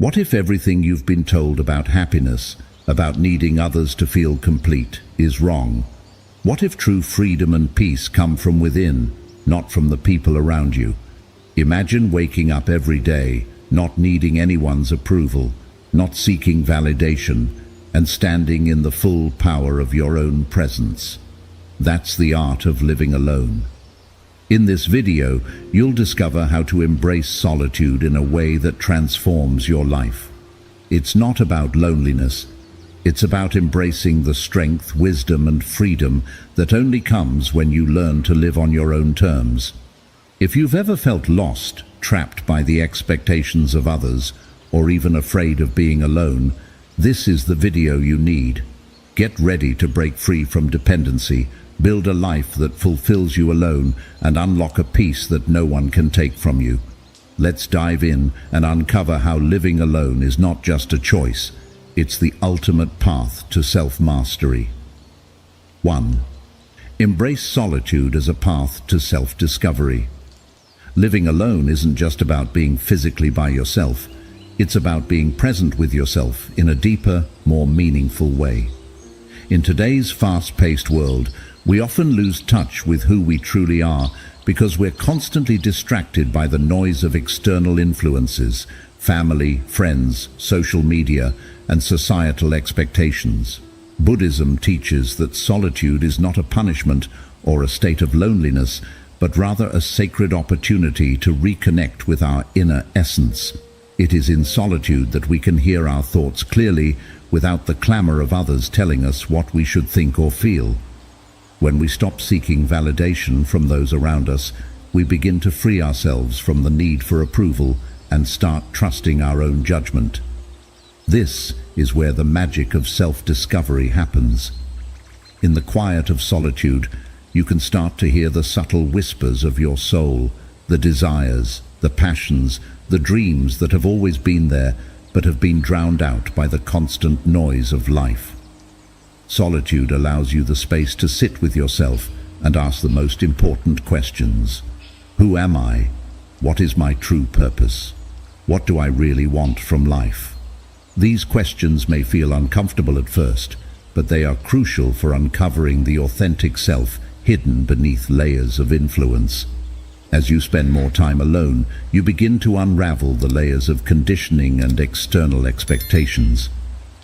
What if everything you've been told about happiness, about needing others to feel complete, is wrong? What if true freedom and peace come from within, not from the people around you? Imagine waking up every day, not needing anyone's approval, not seeking validation, and standing in the full power of your own presence. That's the art of living alone. In this video, you'll discover how to embrace solitude in a way that transforms your life. It's not about loneliness. It's about embracing the strength, wisdom, and freedom that only comes when you learn to live on your own terms. If you've ever felt lost, trapped by the expectations of others, or even afraid of being alone, this is the video you need. Get ready to break free from dependency, build a life that fulfills you alone, and unlock a peace that no one can take from you. Let's dive in and uncover how living alone is not just a choice, it's the ultimate path to self-mastery. 1. Embrace solitude as a path to self-discovery. Living alone isn't just about being physically by yourself, it's about being present with yourself in a deeper, more meaningful way. In today's fast-paced world, we often lose touch with who we truly are because we're constantly distracted by the noise of external influences, family, friends, social media, and societal expectations. Buddhism teaches that solitude is not a punishment or a state of loneliness, but rather a sacred opportunity to reconnect with our inner essence. It is in solitude that we can hear our thoughts clearly without the clamor of others telling us what we should think or feel. When we stop seeking validation from those around us, we begin to free ourselves from the need for approval and start trusting our own judgment. This is where the magic of self-discovery happens. In the quiet of solitude, you can start to hear the subtle whispers of your soul, the desires, the passions, the dreams that have always been there but have been drowned out by the constant noise of life. Solitude allows you the space to sit with yourself and ask the most important questions. Who am I? What is my true purpose? What do I really want from life? These questions may feel uncomfortable at first, but they are crucial for uncovering the authentic self hidden beneath layers of influence. As you spend more time alone, you begin to unravel the layers of conditioning and external expectations.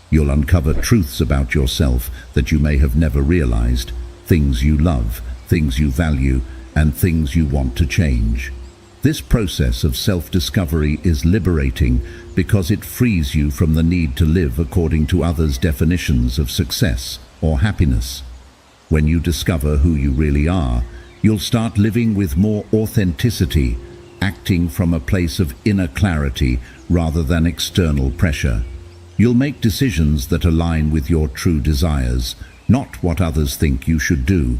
You'll uncover truths about yourself that you may have never realized, things you love, things you value, and things you want to change. This process of self-discovery is liberating because it frees you from the need to live according to others' definitions of success or happiness. When you discover who you really are, you'll start living with more authenticity, acting from a place of inner clarity rather than external pressure. You'll make decisions that align with your true desires, not what others think you should do.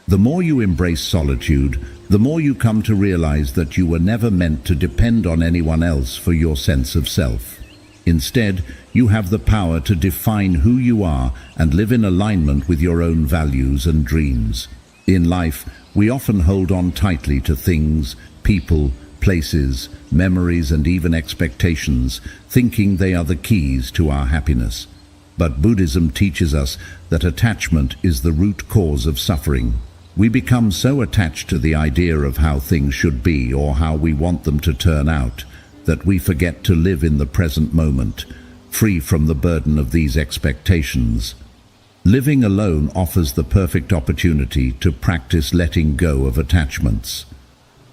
The more you embrace solitude, the more you come to realize that you were never meant to depend on anyone else for your sense of self. Instead, you have the power to define who you are and live in alignment with your own values and dreams. In life, we often hold on tightly to things, people, places, memories, and even expectations, thinking they are the keys to our happiness. But Buddhism teaches us that attachment is the root cause of suffering. We become so attached to the idea of how things should be or how we want them to turn out that we forget to live in the present moment, free from the burden of these expectations. Living alone offers the perfect opportunity to practice letting go of attachments.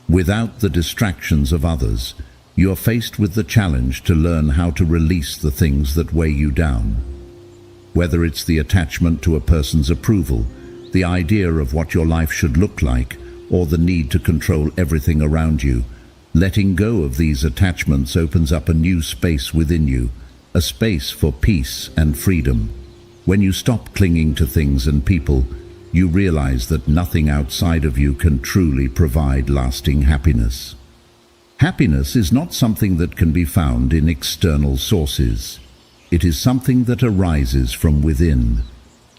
Without the distractions of others, you are faced with the challenge to learn how to release the things that weigh you down. Whether it's the attachment to a person's approval, the idea of what your life should look like, or the need to control everything around you, letting go of these attachments opens up a new space within you, a space for peace and freedom. When you stop clinging to things and people, you realize that nothing outside of you can truly provide lasting happiness. Happiness is not something that can be found in external sources. It is something that arises from within.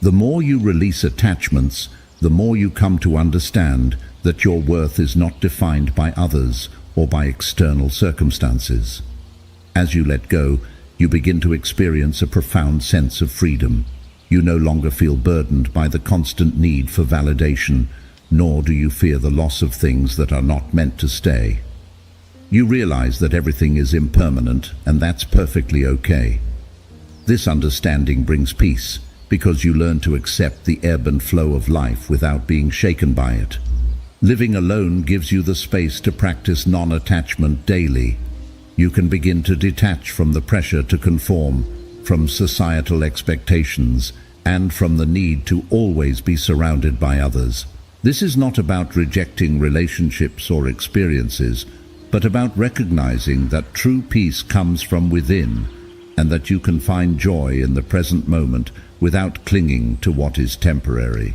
The more you release attachments, the more you come to understand that your worth is not defined by others or by external circumstances. As you let go, you begin to experience a profound sense of freedom. You no longer feel burdened by the constant need for validation, nor do you fear the loss of things that are not meant to stay. You realize that everything is impermanent, and that's perfectly okay. This understanding brings peace, because you learn to accept the ebb and flow of life without being shaken by it. Living alone gives you the space to practice non-attachment daily. You can begin to detach from the pressure to conform, from societal expectations, and from the need to always be surrounded by others. This is not about rejecting relationships or experiences, but about recognizing that true peace comes from within, and that you can find joy in the present moment without clinging to what is temporary.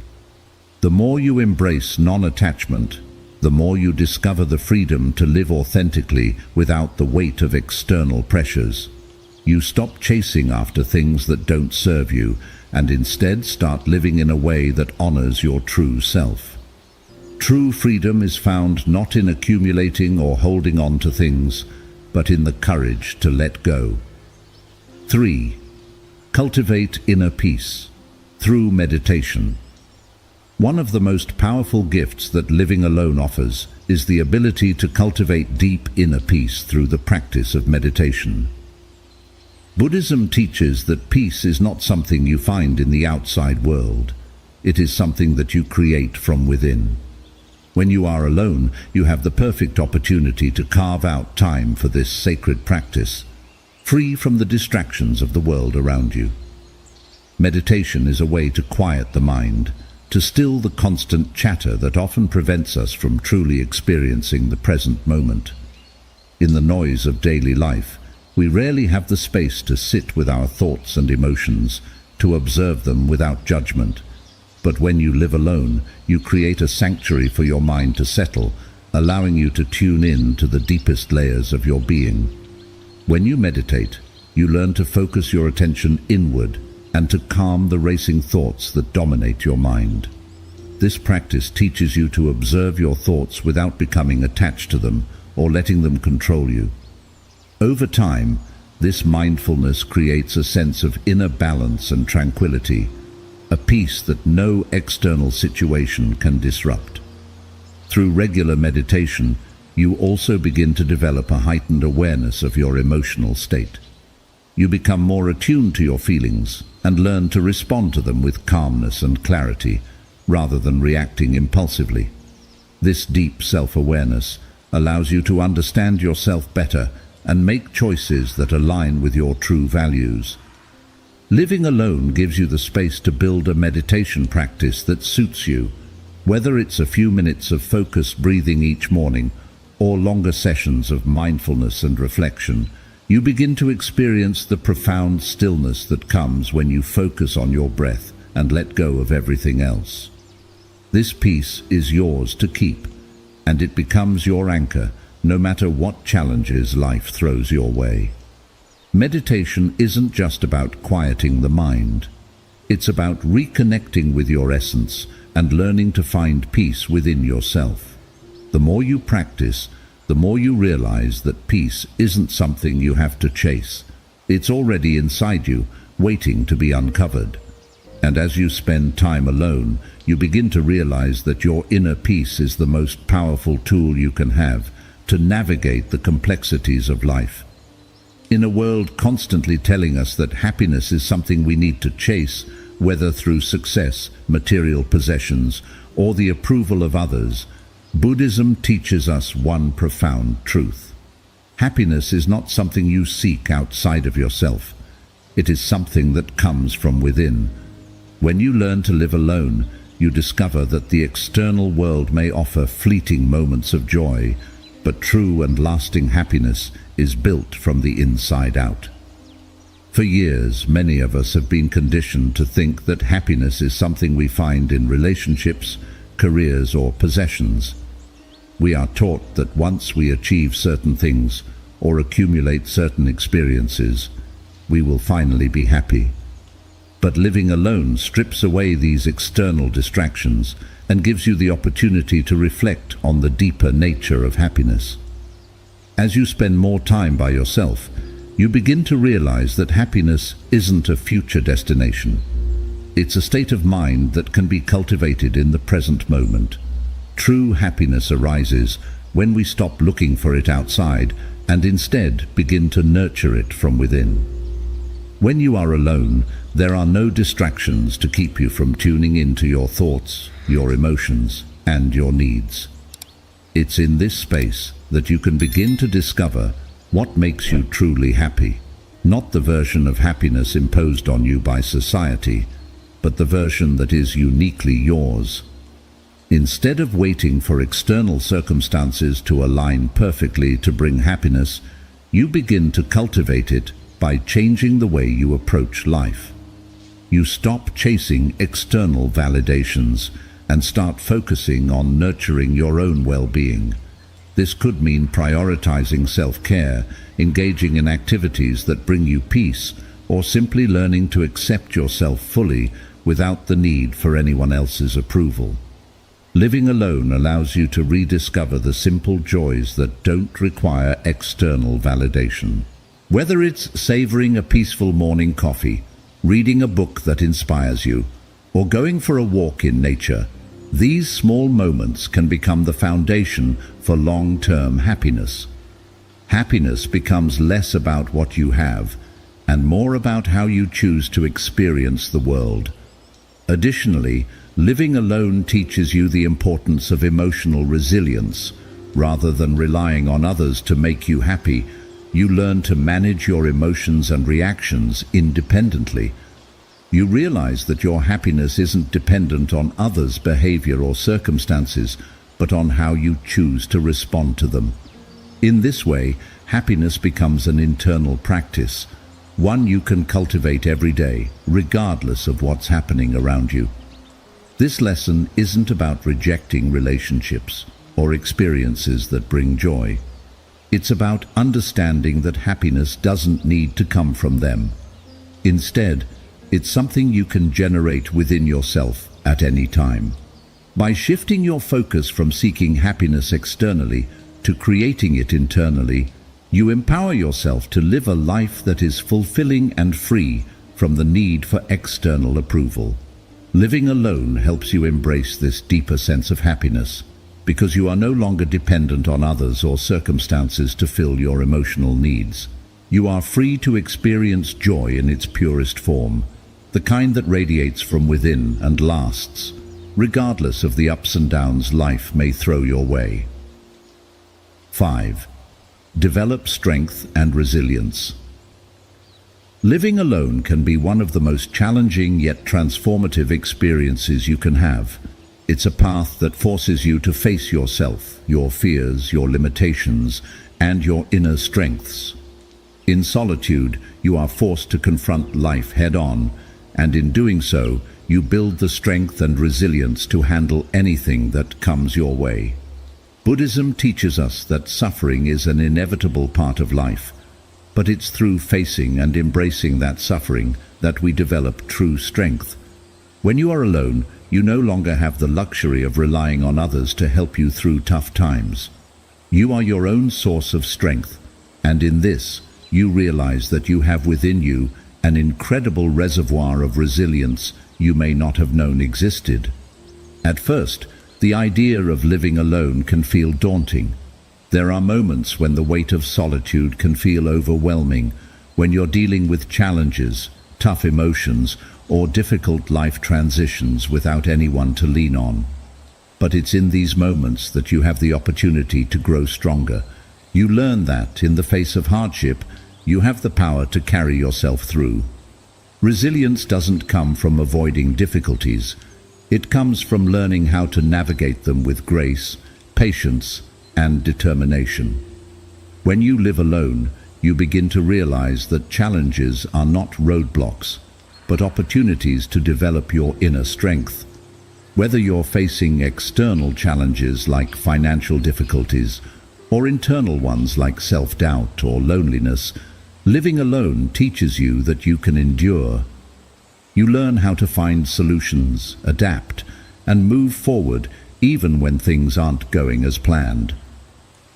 The more you embrace non-attachment, the more you discover the freedom to live authentically without the weight of external pressures. You stop chasing after things that don't serve you, and instead start living in a way that honors your true self. True freedom is found not in accumulating or holding on to things, but in the courage to let go. 3. Cultivate inner peace through meditation. One of the most powerful gifts that living alone offers is the ability to cultivate deep inner peace through the practice of meditation. Buddhism teaches that peace is not something you find in the outside world. It is something that you create from within. When you are alone, you have the perfect opportunity to carve out time for this sacred practice, free from the distractions of the world around you. Meditation is a way to quiet the mind, to still the constant chatter that often prevents us from truly experiencing the present moment. In the noise of daily life, we rarely have the space to sit with our thoughts and emotions, to observe them without judgment. But when you live alone, you create a sanctuary for your mind to settle, allowing you to tune in to the deepest layers of your being. When you meditate, you learn to focus your attention inward and to calm the racing thoughts that dominate your mind. This practice teaches you to observe your thoughts without becoming attached to them or letting them control you. Over time, this mindfulness creates a sense of inner balance and tranquility, a peace that no external situation can disrupt. Through regular meditation, you also begin to develop a heightened awareness of your emotional state. You become more attuned to your feelings and learn to respond to them with calmness and clarity, rather than reacting impulsively. This deep self-awareness allows you to understand yourself better and make choices that align with your true values. Living alone gives you the space to build a meditation practice that suits you, whether it's a few minutes of focused breathing each morning or longer sessions of mindfulness and reflection. You begin to experience the profound stillness that comes when you focus on your breath and let go of everything else. This peace is yours to keep, and it becomes your anchor no matter what challenges life throws your way. Meditation isn't just about quieting the mind. It's about reconnecting with your essence and learning to find peace within yourself. The more you practice, the more you realize that peace isn't something you have to chase. It's already inside you, waiting to be uncovered. And as you spend time alone, you begin to realize that your inner peace is the most powerful tool you can have to navigate the complexities of life. In a world constantly telling us that happiness is something we need to chase, whether through success, material possessions, or the approval of others, Buddhism teaches us one profound truth. Happiness is not something you seek outside of yourself. It is something that comes from within. When you learn to live alone, you discover that the external world may offer fleeting moments of joy, but true and lasting happiness is built from the inside out. For years, many of us have been conditioned to think that happiness is something we find in relationships, careers, or possessions. We are taught that once we achieve certain things or accumulate certain experiences, we will finally be happy. But living alone strips away these external distractions and gives you the opportunity to reflect on the deeper nature of happiness. As you spend more time by yourself, you begin to realize that happiness isn't a future destination. It's a state of mind that can be cultivated in the present moment. True happiness arises when we stop looking for it outside and instead begin to nurture it from within. When you are alone, there are no distractions to keep you from tuning into your thoughts, your emotions, and your needs. It's in this space that you can begin to discover what makes you truly happy. Not the version of happiness imposed on you by society, but the version that is uniquely yours. Instead of waiting for external circumstances to align perfectly to bring happiness, you begin to cultivate it by changing the way you approach life. You stop chasing external validations and start focusing on nurturing your own well-being. This could mean prioritizing self-care, engaging in activities that bring you peace, or simply learning to accept yourself fully without the need for anyone else's approval. Living alone allows you to rediscover the simple joys that don't require external validation. Whether it's savoring a peaceful morning coffee, reading a book that inspires you, or going for a walk in nature, these small moments can become the foundation for long-term happiness. Happiness becomes less about what you have and more about how you choose to experience the world. Additionally, living alone teaches you the importance of emotional resilience. Rather than relying on others to make you happy, you learn to manage your emotions and reactions independently. You realize that your happiness isn't dependent on others' behavior or circumstances, but on how you choose to respond to them. In this way, happiness becomes an internal practice, one you can cultivate every day, regardless of what's happening around you. This lesson isn't about rejecting relationships or experiences that bring joy. It's about understanding that happiness doesn't need to come from them. Instead, it's something you can generate within yourself at any time. By shifting your focus from seeking happiness externally to creating it internally, you empower yourself to live a life that is fulfilling and free from the need for external approval. Living alone helps you embrace this deeper sense of happiness because you are no longer dependent on others or circumstances to fill your emotional needs. You are free to experience joy in its purest form, the kind that radiates from within and lasts, regardless of the ups and downs life may throw your way. 5. Develop strength and resilience. Living alone can be one of the most challenging yet transformative experiences you can have. It's a path that forces you to face yourself, your fears, your limitations, and your inner strengths. In solitude, you are forced to confront life head-on, and in doing so, you build the strength and resilience to handle anything that comes your way. Buddhism teaches us that suffering is an inevitable part of life, but it's through facing and embracing that suffering that we develop true strength. When you are alone, you no longer have the luxury of relying on others to help you through tough times. You are your own source of strength, and in this, you realize that you have within you an incredible reservoir of resilience you may not have known existed. At first, the idea of living alone can feel daunting. There are moments when the weight of solitude can feel overwhelming, when you're dealing with challenges, tough emotions, or difficult life transitions without anyone to lean on. But it's in these moments that you have the opportunity to grow stronger. You learn that, in the face of hardship, you have the power to carry yourself through. Resilience doesn't come from avoiding difficulties. It comes from learning how to navigate them with grace, patience, and determination. When you live alone, you begin to realize that challenges are not roadblocks, but opportunities to develop your inner strength. Whether you're facing external challenges like financial difficulties, or internal ones like self-doubt or loneliness, living alone teaches you that you can endure. You learn how to find solutions, adapt, and move forward even when things aren't going as planned.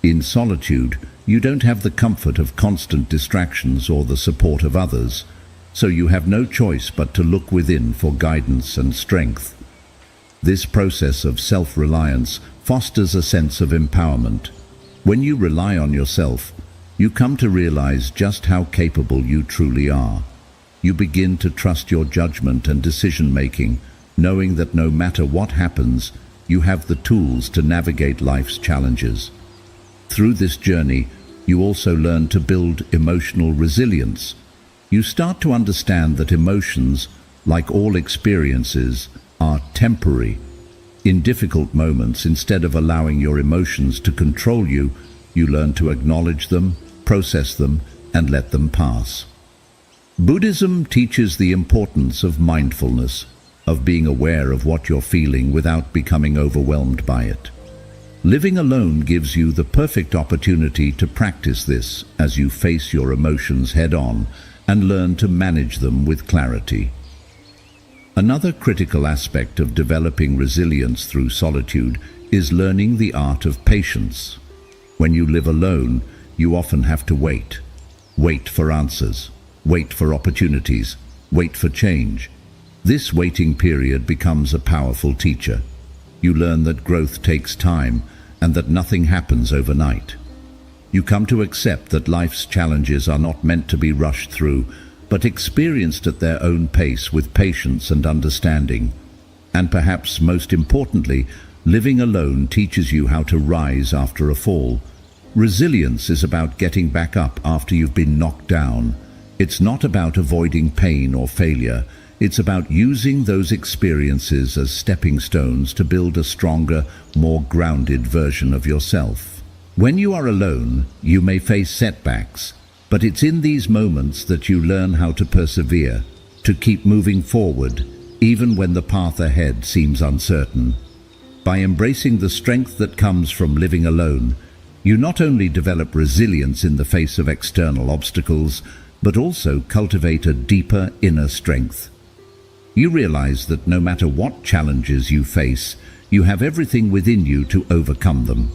In solitude, you don't have the comfort of constant distractions or the support of others, so you have no choice but to look within for guidance and strength. This process of self-reliance fosters a sense of empowerment. When you rely on yourself, you come to realize just how capable you truly are. You begin to trust your judgment and decision-making, knowing that no matter what happens, you have the tools to navigate life's challenges. Through this journey, you also learn to build emotional resilience. You start to understand that emotions, like all experiences, are temporary. In difficult moments, instead of allowing your emotions to control you, you learn to acknowledge them, process them, and let them pass. Buddhism teaches the importance of mindfulness, of being aware of what you're feeling without becoming overwhelmed by it. Living alone gives you the perfect opportunity to practice this as you face your emotions head-on and learn to manage them with clarity. Another critical aspect of developing resilience through solitude is learning the art of patience. When you live alone, you often have to wait. Wait for answers, wait for opportunities, wait for change. This waiting period becomes a powerful teacher. You learn that growth takes time and that nothing happens overnight. You come to accept that life's challenges are not meant to be rushed through, but experienced at their own pace with patience and understanding. And perhaps most importantly, living alone teaches you how to rise after a fall. Resilience is about getting back up after you've been knocked down. It's not about avoiding pain or failure. It's about using those experiences as stepping stones to build a stronger, more grounded version of yourself. When you are alone, you may face setbacks, but it's in these moments that you learn how to persevere, to keep moving forward, even when the path ahead seems uncertain. By embracing the strength that comes from living alone, you not only develop resilience in the face of external obstacles, but also cultivate a deeper inner strength. You realize that no matter what challenges you face, you have everything within you to overcome them.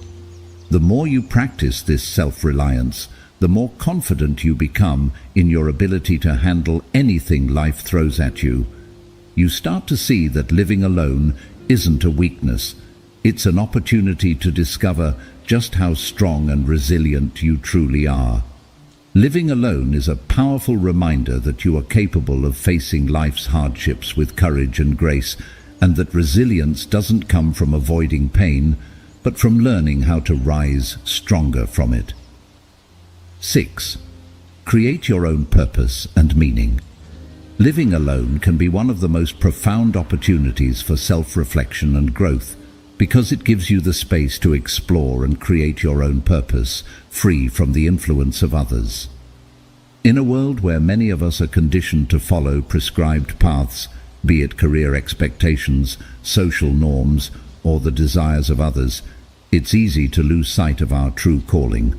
The more you practice this self-reliance, the more confident you become in your ability to handle anything life throws at you. You start to see that living alone isn't a weakness. It's an opportunity to discover just how strong and resilient you truly are. Living alone is a powerful reminder that you are capable of facing life's hardships with courage and grace, and that resilience doesn't come from avoiding pain, but from learning how to rise stronger from it. 6. Create your own purpose and meaning. Living alone can be one of the most profound opportunities for self-reflection and growth, because it gives you the space to explore and create your own purpose, free from the influence of others. In a world where many of us are conditioned to follow prescribed paths, be it career expectations, social norms, or the desires of others, it's easy to lose sight of our true calling.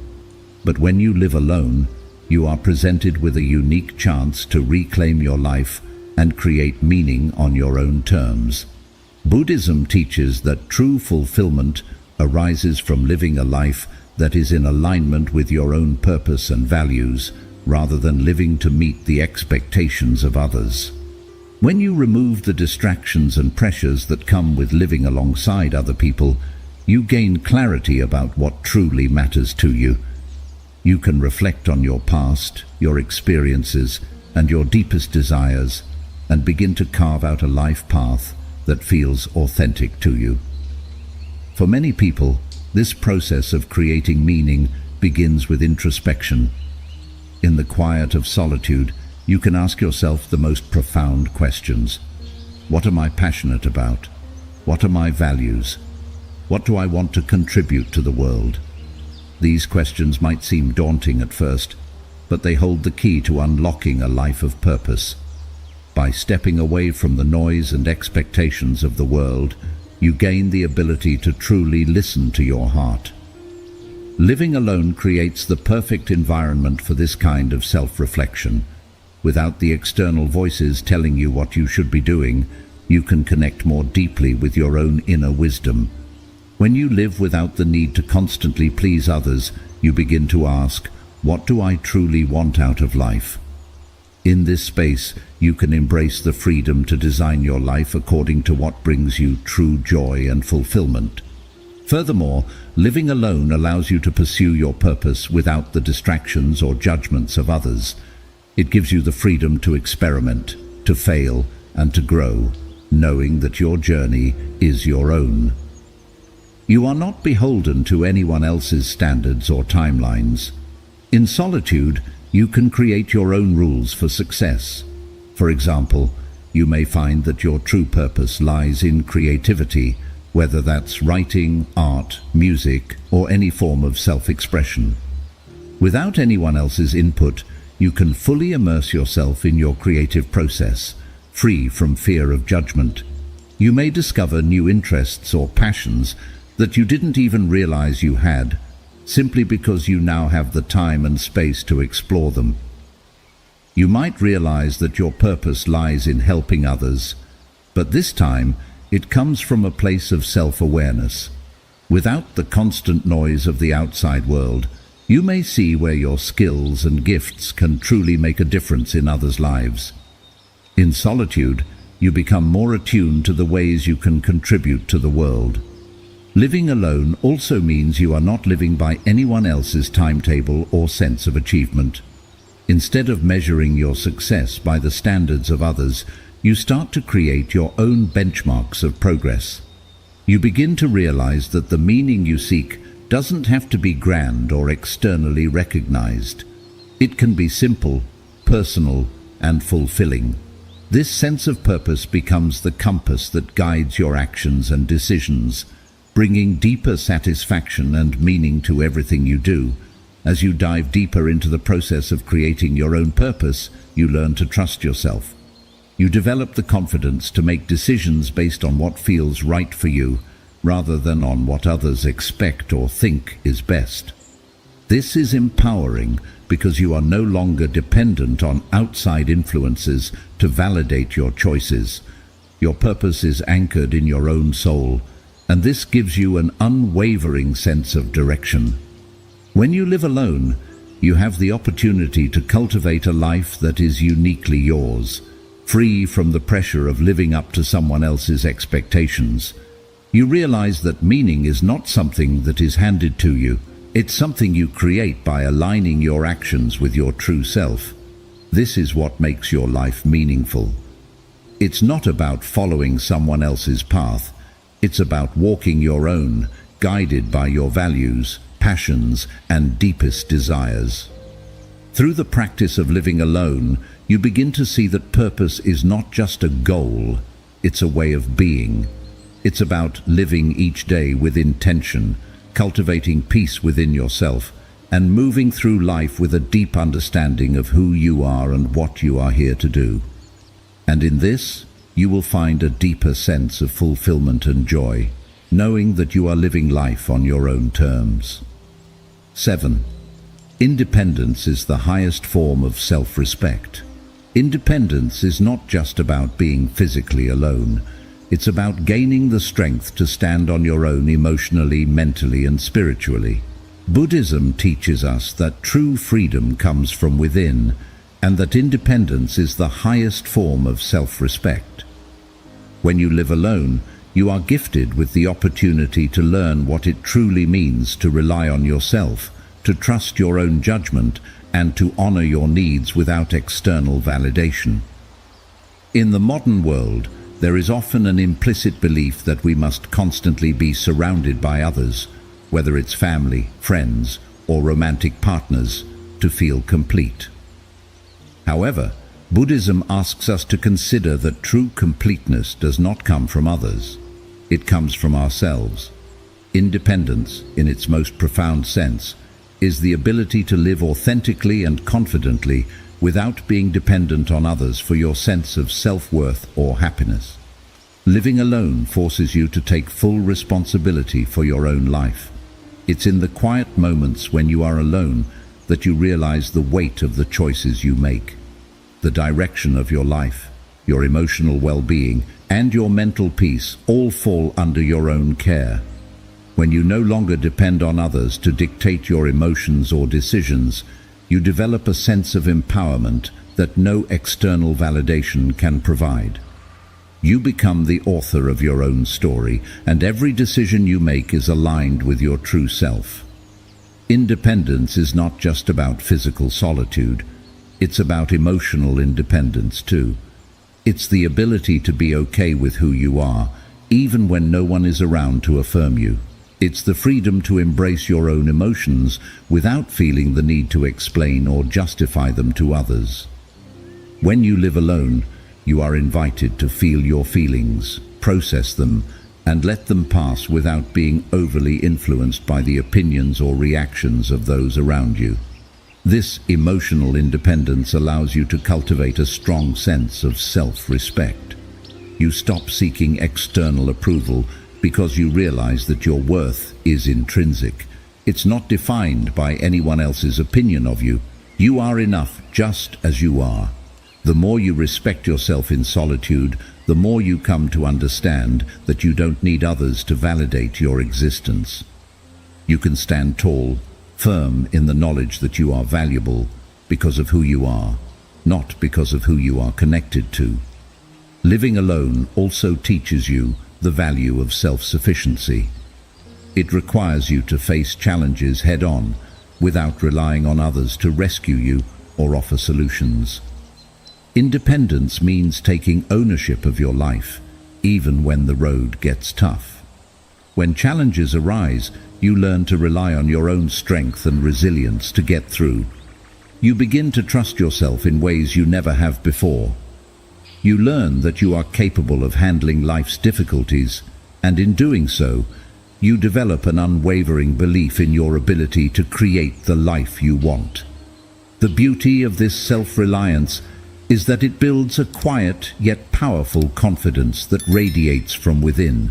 But when you live alone, you are presented with a unique chance to reclaim your life and create meaning on your own terms. Buddhism teaches that true fulfillment arises from living a life that is in alignment with your own purpose and values, rather than living to meet the expectations of others. When you remove the distractions and pressures that come with living alongside other people, you gain clarity about what truly matters to you. You can reflect on your past, your experiences, and your deepest desires, and begin to carve out a life path that feels authentic to you. For many people, this process of creating meaning begins with introspection. In the quiet of solitude, you can ask yourself the most profound questions. What am I passionate about? What are my values? What do I want to contribute to the world? These questions might seem daunting at first, but they hold the key to unlocking a life of purpose. By stepping away from the noise and expectations of the world, you gain the ability to truly listen to your heart. Living alone creates the perfect environment for this kind of self-reflection. Without the external voices telling you what you should be doing, you can connect more deeply with your own inner wisdom. When you live without the need to constantly please others, you begin to ask, what do I truly want out of life? In this space, you can embrace the freedom to design your life according to what brings you true joy and fulfillment. Furthermore, living alone allows you to pursue your purpose without the distractions or judgments of others. It gives you the freedom to experiment, to fail, and to grow, knowing that your journey is your own. You are not beholden to anyone else's standards or timelines. In solitude, you can create your own rules for success. For example, you may find that your true purpose lies in creativity, whether that's writing, art, music, or any form of self-expression. Without anyone else's input, you can fully immerse yourself in your creative process, free from fear of judgment. You may discover new interests or passions that you didn't even realize you had, simply because you now have the time and space to explore them. You might realize that your purpose lies in helping others, but this time it comes from a place of self-awareness. Without the constant noise of the outside world, you may see where your skills and gifts can truly make a difference in others' lives. In solitude, you become more attuned to the ways you can contribute to the world. Living alone also means you are not living by anyone else's timetable or sense of achievement. Instead of measuring your success by the standards of others, you start to create your own benchmarks of progress. You begin to realize that the meaning you seek doesn't have to be grand or externally recognized. It can be simple, personal, and fulfilling. This sense of purpose becomes the compass that guides your actions and decisions, bringing deeper satisfaction and meaning to everything you do. As you dive deeper into the process of creating your own purpose, you learn to trust yourself. You develop the confidence to make decisions based on what feels right for you, rather than on what others expect or think is best. This is empowering because you are no longer dependent on outside influences to validate your choices. Your purpose is anchored in your own soul, and this gives you an unwavering sense of direction. When you live alone, you have the opportunity to cultivate a life that is uniquely yours, free from the pressure of living up to someone else's expectations. You realize that meaning is not something that is handed to you. It's something you create by aligning your actions with your true self. This is what makes your life meaningful. It's not about following someone else's path. It's about walking your own, guided by your values, passions, and deepest desires. Through the practice of living alone, you begin to see that purpose is not just a goal, it's a way of being. It's about living each day with intention, cultivating peace within yourself, and moving through life with a deep understanding of who you are and what you are here to do. And in this, you will find a deeper sense of fulfillment and joy, knowing that you are living life on your own terms. 7. Independence is the highest form of self-respect. Independence is not just about being physically alone. It's about gaining the strength to stand on your own emotionally, mentally, and spiritually. Buddhism teaches us that true freedom comes from within, and that independence is the highest form of self-respect. When you live alone, you are gifted with the opportunity to learn what it truly means to rely on yourself, to trust your own judgment, and to honor your needs without external validation. In the modern world, there is often an implicit belief that we must constantly be surrounded by others, whether it's family, friends, or romantic partners, to feel complete. However, Buddhism asks us to consider that true completeness does not come from others. It comes from ourselves. Independence, in its most profound sense, is the ability to live authentically and confidently without being dependent on others for your sense of self-worth or happiness. Living alone forces you to take full responsibility for your own life. It's in the quiet moments when you are alone that you realize the weight of the choices you make. The direction of your life, your emotional well-being, and your mental peace all fall under your own care. When you no longer depend on others to dictate your emotions or decisions, you develop a sense of empowerment that no external validation can provide. You become the author of your own story, and every decision you make is aligned with your true self. Independence is not just about physical solitude, it's about emotional independence too. It's the ability to be okay with who you are, even when no one is around to affirm you. It's the freedom to embrace your own emotions without feeling the need to explain or justify them to others. When you live alone, you are invited to feel your feelings, process them, and let them pass without being overly influenced by the opinions or reactions of those around you. This emotional independence allows you to cultivate a strong sense of self-respect. You stop seeking external approval because you realize that your worth is intrinsic. It's not defined by anyone else's opinion of you. You are enough just as you are. The more you respect yourself in solitude, the more you come to understand that you don't need others to validate your existence. You can stand tall, firm in the knowledge that you are valuable because of who you are, not because of who you are connected to. Living alone also teaches you the value of self-sufficiency. It requires you to face challenges head-on without relying on others to rescue you or offer solutions. Independence means taking ownership of your life, even when the road gets tough. When challenges arise, you learn to rely on your own strength and resilience to get through. You begin to trust yourself in ways you never have before. You learn that you are capable of handling life's difficulties, and in doing so, you develop an unwavering belief in your ability to create the life you want. The beauty of this self-reliance is that it builds a quiet yet powerful confidence that radiates from within.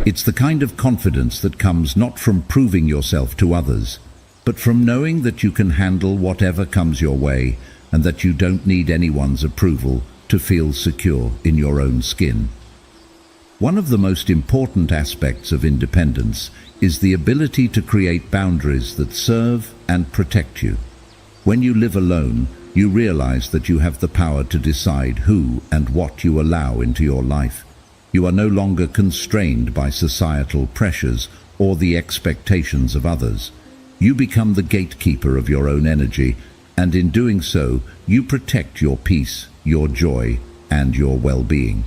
It's the kind of confidence that comes not from proving yourself to others, but from knowing that you can handle whatever comes your way and that you don't need anyone's approval to feel secure in your own skin. One of the most important aspects of independence is the ability to create boundaries that serve and protect you. When you live alone, you realize that you have the power to decide who and what you allow into your life. You are no longer constrained by societal pressures or the expectations of others. You become the gatekeeper of your own energy, and in doing so, you protect your peace, your joy, and your well-being.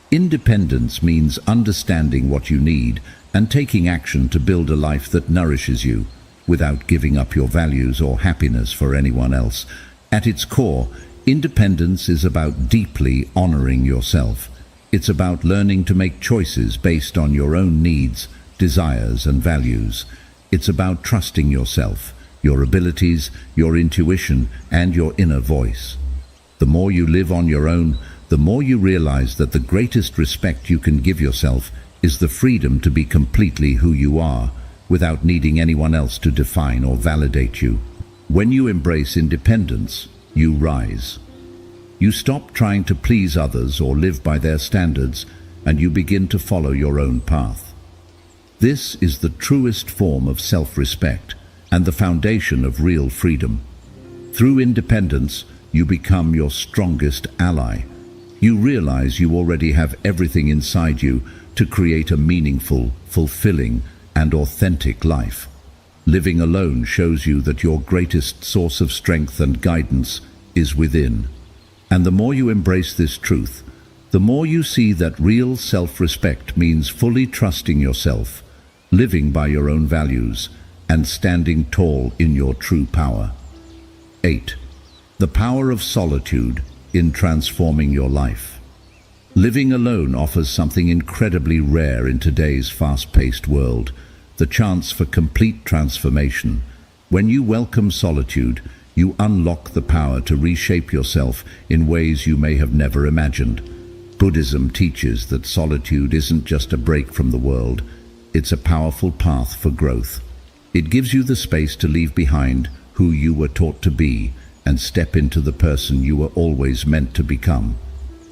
Independence means understanding what you need and taking action to build a life that nourishes you, without giving up your values or happiness for anyone else. At its core, independence is about deeply honoring yourself. It's about learning to make choices based on your own needs, desires, and values. It's about trusting yourself, your abilities, your intuition, and your inner voice. The more you live on your own, the more you realize that the greatest respect you can give yourself is the freedom to be completely who you are, without needing anyone else to define or validate you. When you embrace independence, you rise. You stop trying to please others or live by their standards, and you begin to follow your own path. This is the truest form of self-respect and the foundation of real freedom. Through independence, you become your strongest ally. You realize you already have everything inside you to create a meaningful, fulfilling, and authentic life. Living alone shows you that your greatest source of strength and guidance is within. And the more you embrace this truth, the more you see that real self-respect means fully trusting yourself, living by your own values, and standing tall in your true power. 8. The power of solitude in transforming your life. Living alone offers something incredibly rare in today's fast-paced world, the chance for complete transformation. When you welcome solitude, you unlock the power to reshape yourself in ways you may have never imagined. Buddhism teaches that solitude isn't just a break from the world, it's a powerful path for growth. It gives you the space to leave behind who you were taught to be and step into the person you were always meant to become.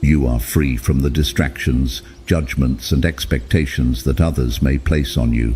You are free from the distractions, judgments, and expectations that others may place on you.